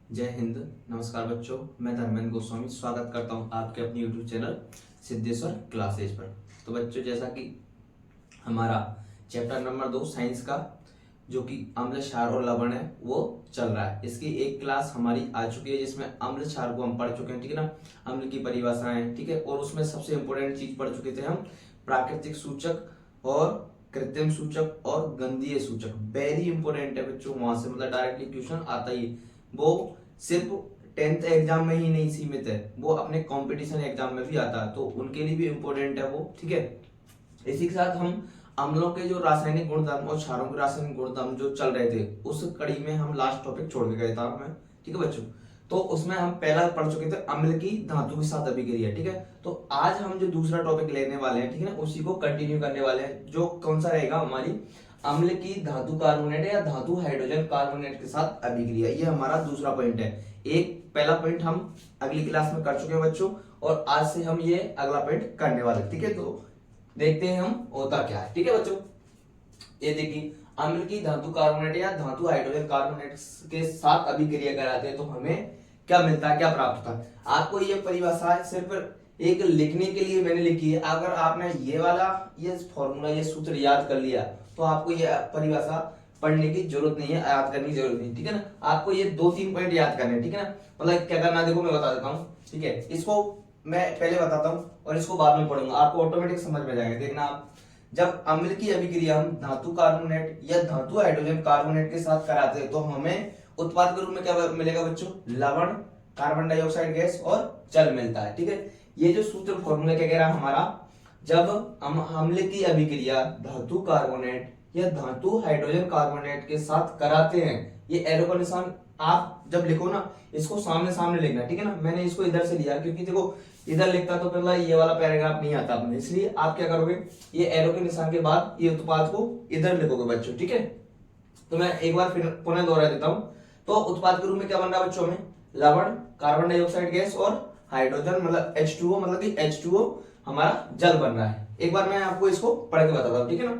जय हिंद। नमस्कार बच्चों, मैं धर्मेंद्र गोस्वामी स्वागत करता हूं आपके अपने YouTube चैनल सिद्धेश्वर क्लासेज पर। तो बच्चों, जैसा कि हमारा चैप्टर नंबर 2 साइंस का जो कि अम्ल क्षार और लवण है वो चल रहा है। इसकी एक क्लास हमारी आ चुकी है जिसमें अम्ल क्षार को हम पढ़ चुके हैं, ठीक है ना। अम्ल की परिभाषाएं, ठीक है। और उसमें सबसे इंपॉर्टेंट चीज पढ़ चुके थे हम, प्राकृतिक सूचक और कृत्रिम सूचक और गंधीय सूचक। वेरी इंपॉर्टेंट है बच्चों, वहां से मतलब डायरेक्टली क्वेश्चन आता ही। वो सिर्फ 10th एग्जाम में ही नहीं सीमित है, वो अपने कंपटीशन एग्जाम में भी आता है, तो उनके लिए भी इंपॉर्टेंट है वो, ठीक है। इसी के साथ हम अम्लों के जो रासायनिक गुणधर्म और क्षारों के रासायनिक गुणधर्म जो चल रहे थे उस कड़ी में हम लास्ट टॉपिक छोड़ के गए था हमें, ठीक है बच्चों। तो उसमें हम पहला पढ़ चुके थे अम्ल की धातु के साथ अभिक्रिया, ठीक है। तो आज हम जो दूसरा टॉपिक लेने वाले हैं, ठीक है ना, उसी को कंटिन्यू करने वाले हैं, जो कौन सा रहेगा हमारी अम्ल की धातु कार्बोनेट या धातु हाइड्रोजन कार्बोनेट के साथ अभिक्रिया। ये हमारा दूसरा पॉइंट है। एक पहला पॉइंट हम अगली क्लास में कर चुके हैं बच्चों, और आज से हम ये अगला पॉइंट करने वाले, ठीक है। तो देखते हैं हम होता क्या है, ठीक है बच्चों। ये देखिए, अम्ल की धातु कार्बोनेट या धातु हाइड्रोजन कार्बोनेट के साथ अभिक्रिया कराते हैं तो हमें क्या मिलता है, क्या प्राप्त होता है। आपको ये परिभाषा सिर्फ एक लिखने के लिए मैंने लिखी है। अगर आपने ये वाला ये फॉर्मूला ये सूत्र याद कर लिया तो आपको ये परिभाषा पढ़ने की जरूरत नहीं है, याद करने की जरूरत नहीं, ठीक है ना। आपको ये 2-3 पॉइंट याद करने, ठीक है ना। मतलब क्या करना, देखो मैं बता देता हूँ, ठीक है। इसको मैं पहले बताता हूँ और इसको बाद में पढ़ूंगा, आपको ऑटोमेटिक समझ में जाएगा। देखना आप, जब अम्ल की अभिक्रिया हम धातु कार्बोनेट या धातु हाइड्रोजन कार्बोनेट के साथ कराते हैं तो हमें उत्पाद के रूप में क्या मिलेगा बच्चों, लवण, कार्बन डाइऑक्साइड गैस और जल मिलता है, ठीक है। ये जो सूत्र फॉर्मूला क्या कह रहा है हमारा, जब हम अम्ल की अभिक्रिया धातु कार्बोनेट या धातु हाइड्रोजन कार्बोनेट के साथ कराते हैं, ये एरो का निशान आप जब लिखो ना इसको सामने सामने लिखना, ठीक है ना। मैंने इसको इधर से लिया क्योंकि देखो इधर लिखता तो पहला ये वाला पैराग्राफ नहीं आता अपने, इसलिए आप क्या करोगे, ये एरो के निशान के बाद ये उत्पाद को इधर लिखोगे बच्चों, ठीक है। तो मैं एक बार फिर पुनः दोहरा देता हूं। तो उत्पाद के रूप में क्या बन रहा है बच्चों में, लवण, कार्बन डाइऑक्साइड गैस और हाइड्रोजन मतलब H2O, मतलब कि H2O हमारा जल बन रहा है। एक बार मैं आपको इसको पढ़ के बताता हूँ, ठीक है ना।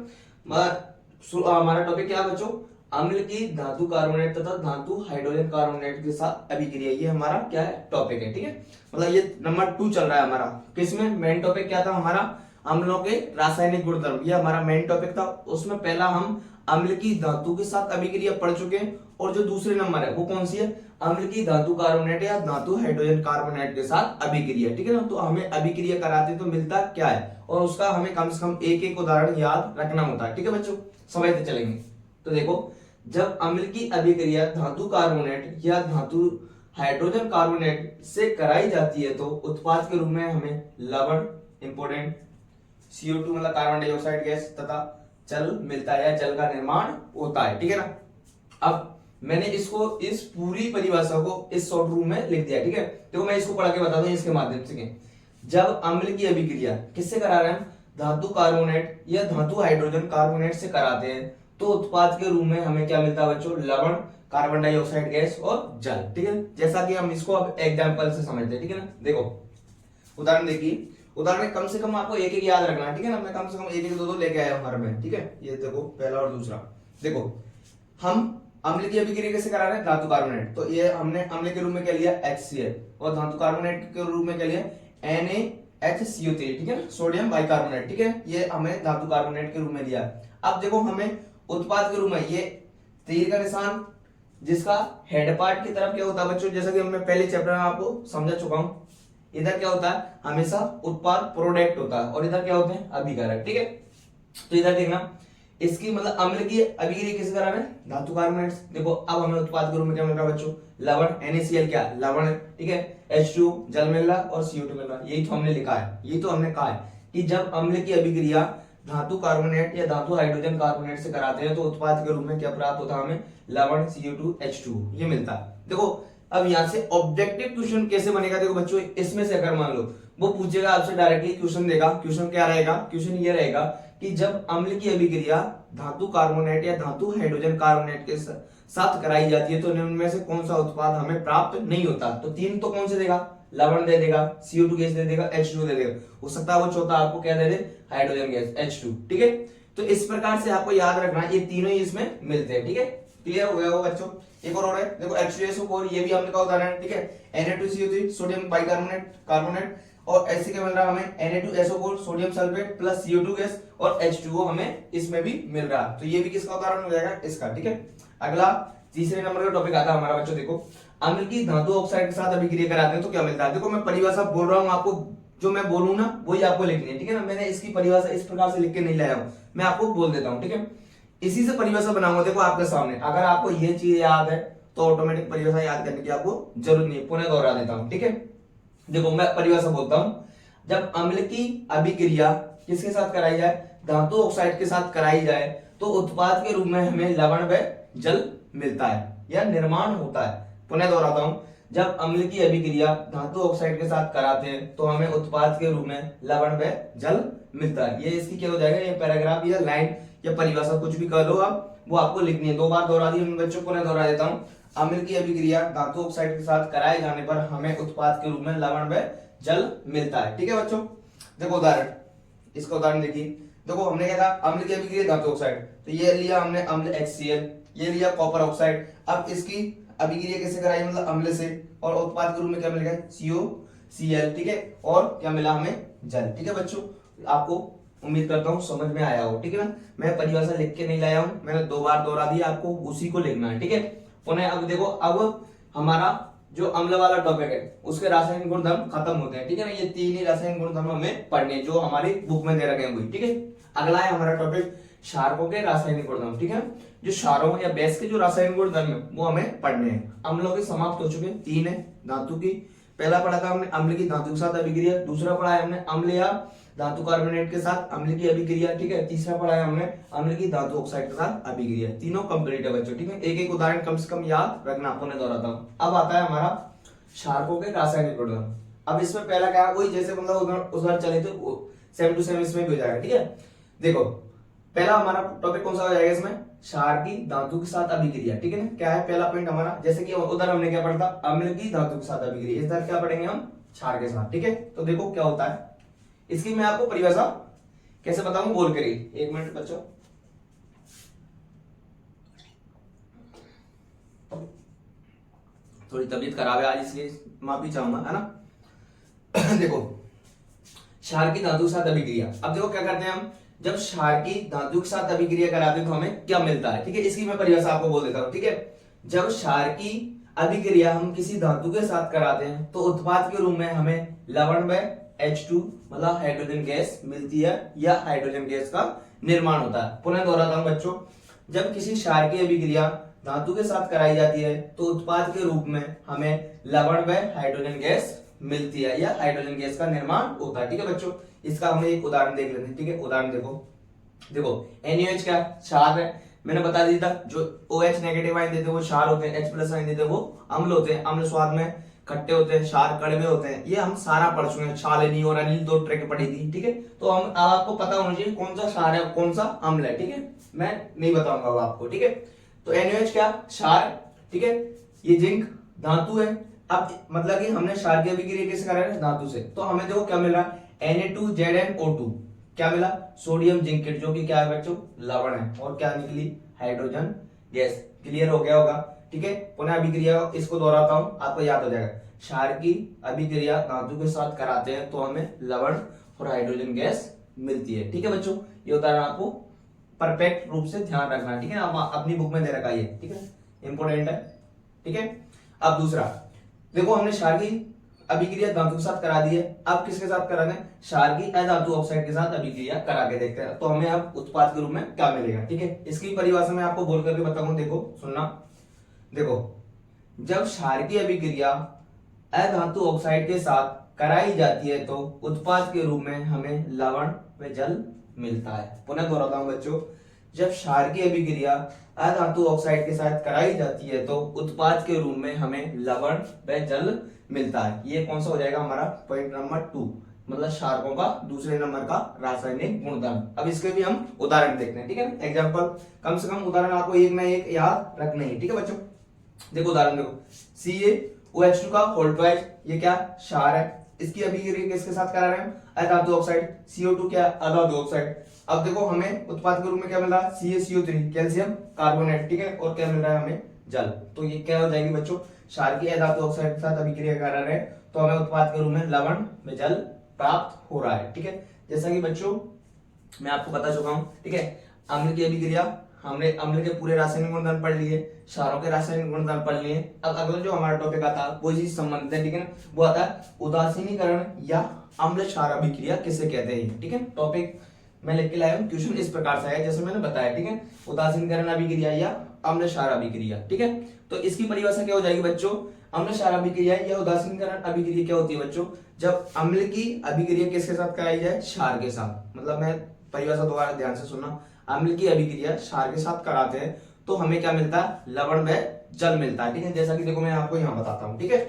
हमारा टॉपिक क्या है बच्चों, अम्ल की धातु कार्बोनेट तथा धातु हाइड्रोजन कार्बोनेट के साथ अभिक्रिया। ये हमारा क्या है, टॉपिक है, ठीक है। मतलब ये नंबर 2 चल रहा है हमारा। किसमें मेन टॉपिक क्या था हमारा, अम्लों के रासायनिक गुणधर्म, ये हमारा मेन टॉपिक था। उसमें पहला हम अम्ल की धातु के साथ अभिक्रिया पढ़ चुके हैं, और जो दूसरे नंबर है वो कौन सी है, अम्ल की धातु कार्बोनेट या धातु हाइड्रोजन कार्बोनेट के साथ अभिक्रिया, ठीक है ना। तो हमें अभिक्रिया कराते तो मिलता क्या है, और उसका हमें कम से कम एक एक उदाहरण याद रखना होता है, ठीक है बच्चों, समझते चलेंगे। तो देखो, जब अम्ल की अभिक्रिया धातु कार्बोनेट या धातु हाइड्रोजन कार्बोनेट से कराई जाती है तो उत्पाद के रूप में हमें लवण, इंपोर्टेंट, CO2 मतलब कार्बन डाइऑक्साइड गैस तथा जल मिलता है या जल का निर्माण होता है, ठीक है ना। अब मैंने इसको इस पूरी परिभाषा को इस शॉर्ट रूम में लिख दिया, ठीक है। देखो मैं इसको पढ़ के बता दूं इसके माध्यम से। जब अम्ल की अभिक्रिया किससे करा रहे हैं, धातु कार्बोनेट या धातु हाइड्रोजन कार्बोनेट से कराते हैं तो उत्पाद के रूप में हमें क्या मिलता है बच्चों, लवण, कार्बन डाइऑक्साइड गैस और जल, ठीक है। जैसा कि हम इसको अब एग्जाम्पल से समझते हैं, ठीक है ना। देखो उदाहरण देखिए, उदाहरण में कम से कम आपको एक एक याद रखना है, ठीक है ना। मैं कम से कम एक एक दो लेके आया हूं हर में, ठीक है। ये देखो पहला और दूसरा। देखो हम अम्ल की अभिक्रिया कैसे करा रहे हैं, धातु कार्बोनेट, तो ये हमने अम्ल के रूप में क्या लिया HCl, और धातु कार्बोनेट के रूप में क्या लिया NaHCO3, ठीक है ना, सोडियम बाइकार्बोनेट, ठीक है। ये हमें धातु कार्बोनेट के रूप में लिया। अब देखो हमें उत्पाद के रूप में ये तीर का निशान जिसका हेड पार्ट की तरफ क्या होता है बच्चों, जैसा कि हमने पहले चैप्टर में आपको समझा चुका हूं, इधर क्या होता है हमेशा उत्पाद प्रोडक्ट होता है, और इधर क्या होते हैं अभिकारक, ठीक है। तो इधर देखना, इसकी मतलब अम्ल की अभिक्रिया किस करा रहे हैं, धातु कार्बोनेट। देखो अब हमें उत्पाद के रूप में क्या मिल रहा है बच्चों, लवण, NaCl क्या लवण, ठीक है, H2 जल मिल रहा और CO2 मिल रहा। यही तो हमने लिखा है, यही तो हमने कहा है कि जब अम्ल की अभिक्रिया धातु कार्बोनेट या धातु हाइड्रोजन कार्बोनेट से कराते हैं तो उत्पाद के रूप में क्या प्राप्त होता है हमें, लवण, CO2 H2 ये मिलता है। देखो अब यहां से ऑब्जेक्टिव क्वेश्चन कैसे बनेगा, देखो बच्चों इसमें से अगर मान लो वो पूछेगा आपसे डायरेक्टली क्वेश्चन देगा, क्वेश्चन क्या रहेगा, क्वेश्चन ये रहेगा कि जब अम्ल की अभिक्रिया धातु कार्बोनेट या धातु हाइड्रोजन कार्बोनेट के साथ कराई जाती है तो निम्न में से कौन सा उत्पाद हमें प्राप्त नहीं होता। तो तीन तो कौन से देगा, लवण दे देगा, CO2 गैस दे देगा, H2 दे देगा, हो सकता है वो चौथा आपको क्या दे दे, हाइड्रोजन गैस H2, ठीक है। तो इस प्रकार से आपको याद रखना ये तीनों ही इसमें मिलते हैं, ठीक है। क्लियर हो गया होगा बच्चों। एक और है देखो H2SO4, ये भी हमने का उदाहरण है, ठीक है। Na2CO3 सोडियम बाइकार्बोनेट कार्बोनेट, और ऐसे क्या मिल रहा है हमें Na2SO4 sodium sulphate plus CO2 gas और H2O हमें इसमें भी मिल रहा है। तो ये भी किसका उदाहरण हो जाएगा, इसका, ठीक है। अगला तीसरे नंबर का टॉपिक आता है हमारा बच्चों, देखो अम्ल की धातु ऑक्साइड के साथ अभिक्रिया कराते हैं तो क्या मिलता है। देखो मैं परिभाषा बोल रहा हूँ आपको, जो मैं बोलूँ ना वही आपको लिखनी है, ठीक है ना। मैंने इसकी परिभाषा इस प्रकार से लिख के नहीं लाया हूँ, मैं आपको बोल देता हूँ, ठीक है। इसी से परिभाषा बनाऊंगा देखो आपके सामने। अगर आपको ये चीज याद है तो ऑटोमेटिक परिभाषा याद करने की आपको जरूरत नहीं है, पुनः दोहरा देता हूँ, ठीक है। देखो मैं परिभाषा बोलता हूँ, जब अम्ल की अभिक्रिया किसके साथ कराई जाए, धातु ऑक्साइड के साथ कराई जाए तो उत्पाद के रूप में हमें लवण व जल मिलता है या निर्माण होता है। पुनः दोहराता हूं, जब अम्ल की अभिक्रिया धातु ऑक्साइड के साथ कराते हैं तो हमें उत्पाद के रूप में लवण व जल मिलता है। ये इसकी क्या हो जाएगा, ये पैराग्राफ या लाइन या परिभाषा कुछ भी कर लो आप, वो आपको लिखनी है। 2 बार दोहरा दी मैं बच्चों, पुनः दोहरा देता हूँ। अम्ल की अभिक्रिया धातु ऑक्साइड के साथ कराए जाने पर हमें उत्पाद के रूप में लवण व जल मिलता है, ठीक है बच्चों। देखो उदाहरण, इसका उदाहरण देखिए। देखो हमने क्या कहा, अम्ल की अभिक्रिया धातु ऑक्साइड, तो ये लिया हमने अम्ल HCl, ये लिया कॉपर ऑक्साइड। अब इसकी अभिक्रिया कैसे कराई, मतलब अम्ल से, और उत्पाद के रूप में क्या मिल गया, COCl, ठीक है। और क्या मिला हमें, जल, ठीक है बच्चों। आपको उम्मीद करता हूँ समझ में आया हो, ठीक है ना। मैं परिभाषा लिख के नहीं लाया हूँ, मैंने 2 बार दोहरा दिया, आपको उसी को लिखना है, ठीक है। पुनः अब देखो, अब हमारा जो अम्ल वाला टॉपिक है उसके रासायनिक गुणधर्म खत्म होते हैं, ठीक है ना। ये 3 ही रासायनिक गुणधर्म हमें पढ़ने जो हमारी बुक में दे रखे हैं, ठीक है। अगला है हमारा टॉपिक क्षारकों के रासायनिक गुणधर्म, ठीक है। जो क्षारों या बेस के जो रासायनिक गुणधर्म है वो हमें पढ़ने हैं। अम्लों के समाप्त हो चुके हैं, 3 है धातु की। पहला पढ़ा था हमने अम्ल की धातु के साथ अभिक्रिया, दूसरा पढ़ा है हमने अम्ल या धातु कार्बोनेट के साथ अम्ल की अभिक्रिया, ठीक है। तीसरा पढ़ा है हमने अम्ल की धातु ऑक्साइड के साथ अभिक्रिया। तीनों कंप्लीट है बच्चों, ठीक है। एक एक उदाहरण कम से कम याद रखना, आपको मैं दोहराता हूं। अब आता है हमारा क्षारकों के रासायनिक गुणधर्म। अब इसमें पहला क्या है, वही जैसे मतलब उधर चले थे सेम टू सेम इसमें भी हो जाएगा, ठीक है। देखो पहला हमारा टॉपिक कौन सा हो जाएगा इसमें, क्षार की धातु के साथ अभिक्रिया, ठीक है ना। क्या है पहला पॉइंट हमारा, जैसे कि उधर हमने क्या पढ़ा था, अम्ल की धातु के साथ अभिक्रिया, इधर क्या पढ़ेंगे हम, क्षार के साथ, ठीक है। तो देखो क्या होता है, इसकी मैं आपको परिभाषा कैसे बताऊं बोल कर ही। 1 मिनट बच्चों, थोड़ी तबीयत खराब है आज इसलिए माफी चाहूंगा, है ना। देखो क्षार की धातु के साथ अभिक्रिया, अब देखो क्या करते हैं हम, जब क्षार की धातु के साथ अभिक्रिया कराते हैं तो हमें क्या मिलता है, ठीक है। इसकी मैं परिभाषा आपको बोल देता हूं, ठीक है। जब क्षार की अभिक्रिया हम किसी धातु के साथ कराते हैं तो उत्पाद के रूप में हमें लवण व H2 मतलब हाइड्रोजन गैस मिलती है या हाइड्रोजन गैस का निर्माण होता है। पुनः दोहराता हूं बच्चों, जब किसी क्षार की अभिक्रिया धातु के साथ कराई जाती है तो उत्पाद के रूप में हमें लवण व हाइड्रोजन गैस मिलती है या हाइड्रोजन गैस का निर्माण होता है, ठीक है बच्चों। इसका हमने एक उदाहरण देख लेते हैं, ठीक है। उदाहरण देखो NaOH क्या क्षार है, मैंने बता दिया था। जो OH नेगेटिव आयन देते हैं वो क्षार होते हैं, H प्लस आयन देते हैं वो अम्ल होते हैं। अम्ल स्वाद में खट्टे होते हैं, क्षार कड़वे होते हैं, ये हम सारा पढ़ चुके हैं। क्षालिनी और अनिल 2 ट्रिक पढ़ी थी, ठीक है। तो हम अब आपको पता होना चाहिए कौन सा क्षार है कौन सा अम्ल है, ठीक है। मैं नहीं बताऊंगा अब आपको, ठीक है। तो NaOH क्या क्षार, ठीक है। ये जिंक धातु है। अब मतलब कि हमने क्षार की अभिक्रिया किससे करा है, धातु से। तो हमें देखो क्या मिल रहा है, Na2ZnO2 क्या मिला, सोडियम जिंकेट, जो कि क्या है बच्चों, लवण है। और क्या निकली, हाइड्रोजन गैस। क्लियर हो गया होगा, ठीक है। पुनः अभिक्रिया इसको दोहराता हूं, आपको याद हो जाएगा। क्षार की अभिक्रिया धातु के साथ कराते हैं तो हमें लवण और हाइड्रोजन गैस मिलती है, ठीक है बच्चों। ये उदाहरण आपको परफेक्ट रूप से ध्यान रखना, ठीक है। अपनी बुक में दे रखा है, ठीक है, इंपोर्टेंट है, ठीक है। अब दूसरा देखो, हमने क्षार की अभिक्रिया धातु के साथ करा दी है, अब किसके साथ करा दें, क्षार की अधातु ऑक्साइड के साथ अभिक्रिया करा के देखते हैं तो हमें अब उत्पाद के रूप में क्या मिलेगा, ठीक है। इसकी परिभाषा मैं आपको बोल करके बताऊंगा, देखो सुनना। देखो जब क्षार की अभिक्रिया अधातु ऑक्साइड के साथ कराई जाती है तो उत्पाद के रूप में हमें लवण व जल मिलता है। पुनः दोहराता हूं बच्चों, जब क्षार की अभिक्रिया अधातु ऑक्साइड के साथ कराई जाती है तो उत्पाद के रूप में हमें लवण व जल मिलता है। ये कौन सा हो जाएगा हमारा पॉइंट नंबर 2, मतलब क्षारकों का दूसरे नंबर का रासायनिक गुणधर्म। अब इसके भी हम उदाहरण देखते हैं, ठीक है। एग्जांपल, कम से कम उदाहरण आपको एक ना एक याद रखना है, ठीक है बच्चों। देखो उदाहरण देखो, CaOH2 का होल ट्वाइस, ये क्या क्षार है। इसकी अभिक्रिया किसके साथ करा रहे हैं, अधातु ऑक्साइड। CO2 क्या अधातु ऑक्साइड। अब देखो हमें उत्पाद के रूप में क्या मिल रहा है, CaCO3 कैल्शियम कार्बोनेट, ठीक है, और क्या मिल रहा है हमें, जल। तो ये क्या हो जाएगी बच्चों, क्षार की अधातु ऑक्साइड के साथ अभिक्रिया कर रहे हैं तो हमें उत्पाद के रूप में लवण में जल प्राप्त हो रहा है, ठीक है। जैसा कि बच्चों मैं आपको बता चुका हूं, ठीक है, अम्ल की अभिक्रिया, हमने अम्ल के पूरे रासायनिक गुणधर्म पढ़ लिए, क्षारों के रासायनिक गुणधर्म पढ़ लिए। अब अगला जो हमारा टॉपिक आता है वो इसी से संबंधित है, ठीक है ना, वो आता है उदासीनीकरण या अम्ल क्षार अभिक्रिया किसे कहते हैं, ठीक है। टॉपिक मैं लिख के लाया हूं, क्वेश्चन इस प्रकार से है जैसे मैंने बताया, ठीक है, उदासीनीकरण अभिक्रिया या अम्ल क्षार अभिक्रिया, ठीक है। तो इसकी परिभाषा क्या हो जाएगी बच्चों, अम्ल क्षार अभिक्रिया या उदासीनीकरण अभिक्रिया क्या होती है बच्चों, जब अम्ल की अभिक्रिया किसके साथ कराई जाए, क्षार के साथ। मतलब मैं परिभाषा दोबारा ध्यान से सुनना, अम्ल की अभिक्रिया क्षार के साथ कराते हैं तो हमें क्या मिलता है, लवण व जल मिलता है, ठीक है। जैसा कि देखो मैं आपको यहाँ बताता हूँ, ठीक है,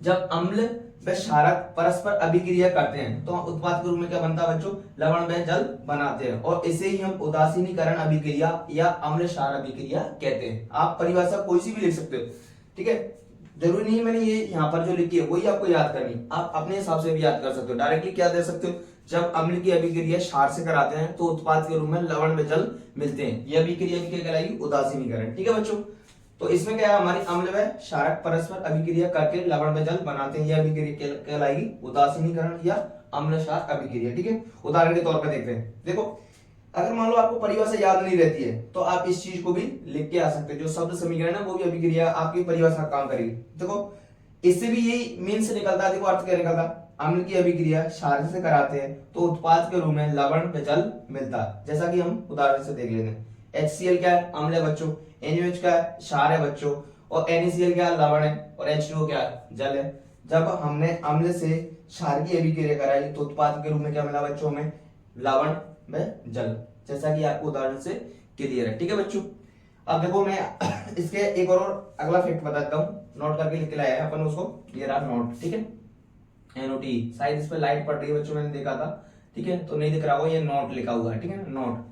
जब अम्ल व क्षारक परस्पर अभिक्रिया करते हैं तो उत्पाद के रूप में क्या बनता है बच्चों, लवण व जल बनाते हैं, और इसे ही हम उदासीनीकरण अभिक्रिया या अम्ल क्षार अभिक्रिया कहते हैं। आप परिभाषा कोई सी भी लिख सकते हो, ठीक है, जरूरी नहीं मैंने ये यहाँ पर जो लिखी है वही आपको याद करनी, आप अपने हिसाब से भी याद कर सकते हो। डायरेक्टली क्या दे सकते हो, जब अम्ल की अभिक्रिया क्षार से कराते हैं तो उत्पाद के रूप में लवण व जल मिलते हैं, यह अभिक्रिया क्या कहलाएगी, उदासीनीकरण, ठीक है बच्चों। तो इसमें क्या है, हमारी अम्ल व क्षारक परस्पर अभिक्रिया करके लवण व जल बनाते हैं, यह अभिक्रिया कहलाएगी उदासीनीकरण या अम्ल क्षार अभिक्रिया, ठीक है। उदाहरण के तौर पर देखते हैं, देखो अगर मान लो आपको परिभाषा याद नहीं रहती है तो आप इस चीज को भी लिख के आ सकते हैं, जो शब्द समीकरण है वो भी अभिक्रिया आपकी परिभाषा काम करेगी। देखो इससे भी यही मीन से निकलता है, देखो अर्थ क्या निकलता है, अम्ल की अभिक्रिया क्षार से कराते हैं तो उत्पाद के रूप में लवण व जल मिलता है, जैसा कि हम उदाहरण से देख लेते हैं। HCl क्या है, अम्ल है बच्चों, NaOH क्या है, क्षार है बच्चों, और NaCl क्या है, लवण है, और H2O क्या है, जल है। जब हमने अम्ल से क्षार की अभिक्रिया कराई तो उत्पाद के रूप में क्या मिला बच्चों, हमें लवण व जल, जैसा कि आपको उदाहरण से क्लियर है, ठीक है बच्चों। अब देखो मैं इसके एक और अगला फैक्ट बताता हूँ, नोट करके लिख के लाया है अपन उसको, ये रहा नोट, ठीक है, NOT, शायद इस पे लाइट पड़ रही है बच्चों, मैंने देखा था, ठीक है, तो नहीं दिख रहा होगा, ये नोट लिखा हुआ है, ठीक है, नोट।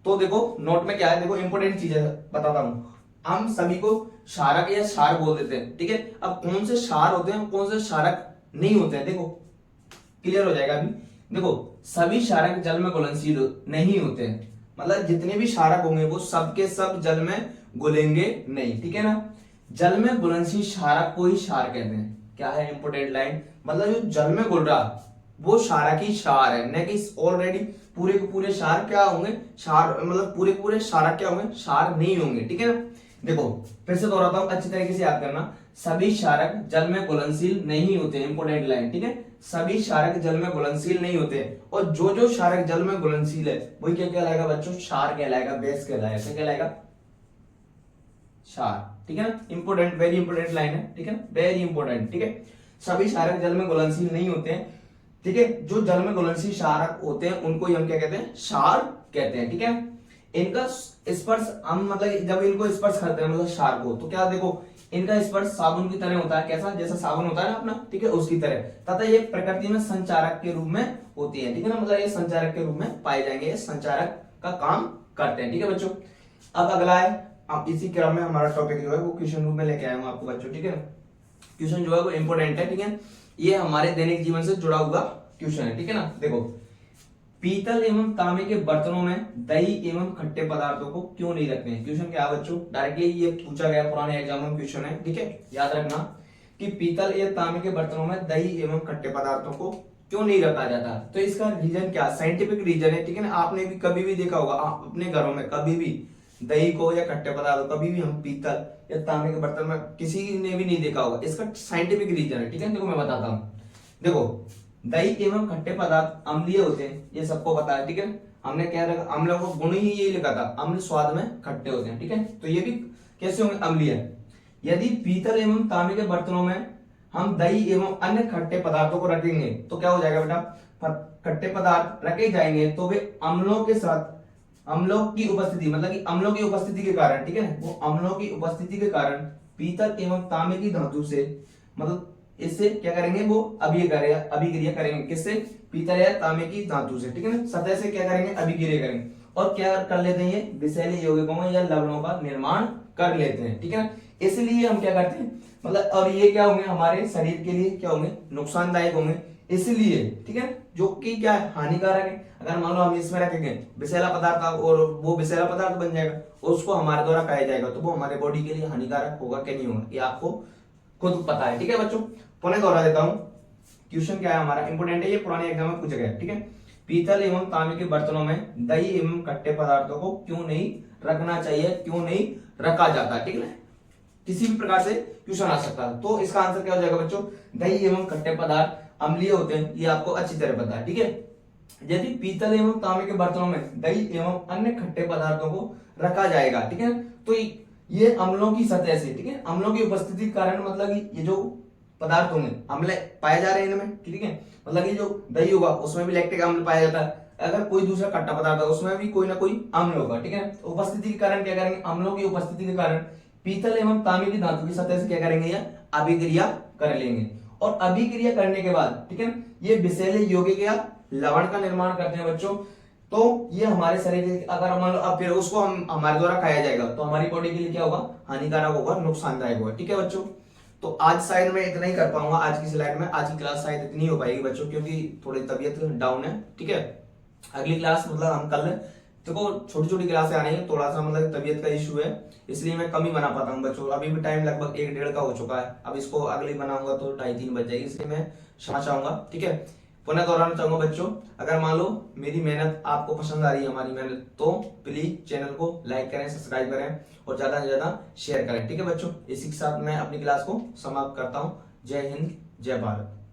तो देखो नोट में क्या है, देखो इंपोर्टेंट चीज है बताता हूँ, हम सभी को क्षारक या क्षार बोल देते हैं, ठीक है। अब कौन से क्षार होते हैं, कौन से क्षारक नहीं होते हैं, देखो क्लियर हो जाएगा अभी। देखो सभी क्षारक जल में घुलनशील नहीं होते हैं, मतलब जितने भी क्षारक होंगे वो सब के सब जल में घुलेंगे नहीं, ठीक है ना। जल में घुलनशील क्षारक को ही क्षार कहते हैं, क्या है इंपोर्टेंट लाइन, मतलब जो जल में घुल रहा वो क्षारक ही क्षार है, न कि ऑलरेडी पूरे के पूरे क्षार क्या होंगे, क्षार मतलब पूरे पूरे क्षारक क्या होंगे, क्षार नहीं होंगे, ठीक है ना। देखो फिर से दोहराता हूं, अच्छी तरीके से याद करना, सभी क्षारक जल में घुलनशील नहीं होते, इंपोर्टेंट लाइन, ठीक है, सभी क्षारक जल में घुलनशील नहीं होते, और जो जो क्षारक जल में घुलनशील है वही क्या कहलाएगा बच्चों, क्षार कहलाएगा, बेस कहलाएगा, क्या कहलाएगा, क्षार, ठीक है ना। इंपोर्टेंट, वेरी इंपोर्टेंट लाइन है, ठीक है, वेरी इंपोर्टेंट, ठीक है। सभी क्षारक जल में घुलनशील नहीं होते हैं, ठीक है, जो जल में घुलनशील क्षारक होते हैं उनको ही हम क्या कहते हैं, क्षार कहते हैं, ठीक है। इनका स्पर्श हम मतलब जब इनको स्पर्श करते हैं मतलब क्षार को, तो क्या देखो इनका स्पर्श साबुन की तरह होता है, कैसा, जैसा साबुन होता है ना अपना, ठीक है, उसकी तरह, तथा ये प्रकृति में संचारक के रूप में होती है, ठीक है ना, मतलब ये संचारक के रूप में पाए जाएंगे, ये संचारक का काम करते हैं, ठीक है बच्चों। अब अगला है, अब इसी क्रम में हमारा टॉपिक जो है वो क्वेश्चन रूप में लेके आया हूं आपको बच्चों, ठीक है। क्वेश्चन जो है वो इंपोर्टेंट है, ठीक है, ये हमारे दैनिक जीवन से जुड़ा हुआ क्वेश्चन है, ठीक है ना। देखो पीतल एवं तांबे के बर्तनों में दही एवं खट्टे पदार्थों को क्यों नहीं रखते हैं, क्वेश्चन क्या है बच्चों, डायरेक्टली ये पूछा गया पुराने एग्जाम में क्वेश्चन है, ठीक है, याद रखना कि पीतल या तांबे के बर्तनों में दही एवं खट्टे पदार्थों को क्यों नहीं रखा जाता। तो इसका रीजन क्या, साइंटिफिक रीजन है, ठीक है ना। आपने भी कभी भी देखा होगा अपने घरों में, कभी भी दही को या खट्टे पदार्थ कभी भी हम पीतल या तांबे के बर्तन में किसी ने भी नहीं देखा होगा, इसका साइंटिफिक रीजन है, ठीक है। देखो मैं बताता हूँ, देखो दही एवं खट्टे पदार्थ अम्लीय होते हैं, ये सबको पता है, ठीक है। हमने क्या रखा, अम्ल को गुण ही यही लिखा था, अम्ल स्वाद में खट्टे होते हैं, ठीक है, तो ये भी कैसे होंगे, अम्लीय। यदि पीतल एवं तांबे के बर्तनों में हम दही एवं अन्य खट्टे पदार्थों को रखेंगे तो क्या हो जाएगा बेटा, खट्टे पदार्थ रखे जाएंगे तो वे अम्लों के साथ, अम्लों की उपस्थिति मतलब कि अम्लों की उपस्थिति के कारण, ठीक है, वो अम्लों की उपस्थिति के कारण पीतल एवं तांबे की धातु से मतलब इससे क्या करेंगे, वो अभिक्रिया करेंगे, किससे, पीतल या तांबे की धातु से, ठीक है ना, सतह से क्या करेंगे, अभिक्रिया करेंगे, और क्या कर लेते हैं, ये विषैले यौगिकों या लवणों का निर्माण कर लेते हैं, ठीक है ना। इसलिए हम क्या करते हैं, मतलब और ये क्या होंगे, हमारे शरीर के लिए क्या होंगे, नुकसानदायक होंगे, इसलिए, ठीक है, जो कि क्या है, हानिकारक है। अगर मान लो हम इसमें रखेंगे विषैला पदार्थ और वो विषैला पदार्थ बन जाएगा और उसको हमारे द्वारा खाया जाएगा तो वो हमारे बॉडी के लिए हानिकारक होगा कि नहीं होगा, ये आपको खुद पता है। ठीक है बच्चों, पुनः दोहरा देता हूं, क्वेश्चन क्या है हमारा, इंपोर्टेंट है, ये पुराने एग्जाम में पूछा गया। ठीक है, पीतल एवं तांबे के बर्तनों में दही एवं खट्टे पदार्थों को क्यों नहीं रखना चाहिए, क्यों नहीं रखा जाता। ठीक है, किसी भी प्रकार से क्वेश्चन आ सकता है। तो इसका आंसर क्या हो जाएगा बच्चों, दही एवं खट्टे पदार्थ अम्लीय होते हैं, ये आपको अच्छी तरह पता है। ठीक है, यदि पीतल एवं तांबे के बर्तनों में दही एवं अन्य खट्टे पदार्थों को रखा जाएगा, ठीक है, तो ये अम्लों की सतह से, ठीक है, अम्लों की उपस्थिति के कारण, मतलब कि ये जो पदार्थ होंगे अम्ल पाए जा रहे हैं इनमें, ठीक है, मतलब कि जो दही होगा उसमें भी लैक्टिक अम्ल पाया जाता है, अगर कोई दूसरा खट्टा पदार्थ है उसमें भी कोई ना कोई अम्ल होगा। ठीक है, उपस्थिति के कारण क्या करेंगे, अम्लों की उपस्थिति के कारण पीतल एवं तांबे की धातु की सतह से क्या करेंगे, या अभिक्रिया कर लेंगे, और अभिक्रिया करने के बाद, ठीक है, ये विषैले यौगिक या लवण का निर्माण करते हैं बच्चों। तो ये हमारे शरीर के, अगर मान लो अब फिर उसको हम हमारे द्वारा खाया जाएगा तो हमारी बॉडी के लिए क्या होगा, हानिकारक होगा, नुकसानदायक होगा। ठीक है बच्चों, तो आज शायद मैं इतना ही कर पाऊंगा, आज की स्लाइड में, आज की क्लास शायद इतनी हो पाएगी बच्चों, क्योंकि थोड़ी तबीयत डाउन है। ठीक है, अगली क्लास मतलब हम कल, देखो छोटी छोटी क्लासें आ रही है, थोड़ा सा मतलब तबीयत का इशू है, इसलिए मैं कम ही बना पाता हूँ बच्चों। अभी भी टाइम लगभग 1-1:30 का हो चुका है, अब इसको अगली बनाऊंगा तो 2:30-3 बज जाएगी, इसलिए मैं क्षमा चाहूंगा। ठीक है, पुनः दोहराना चाहूंगा बच्चों, अगर मान लो मेरी मेहनत आपको पसंद आ रही है, हमारी मेहनत, तो प्लीज चैनल को लाइक करें, सब्सक्राइब करें और ज्यादा से ज्यादा शेयर करें। ठीक है बच्चों, इसी के साथ मैं अपनी क्लास को समाप्त करता हूँ। जय हिंद, जय भारत।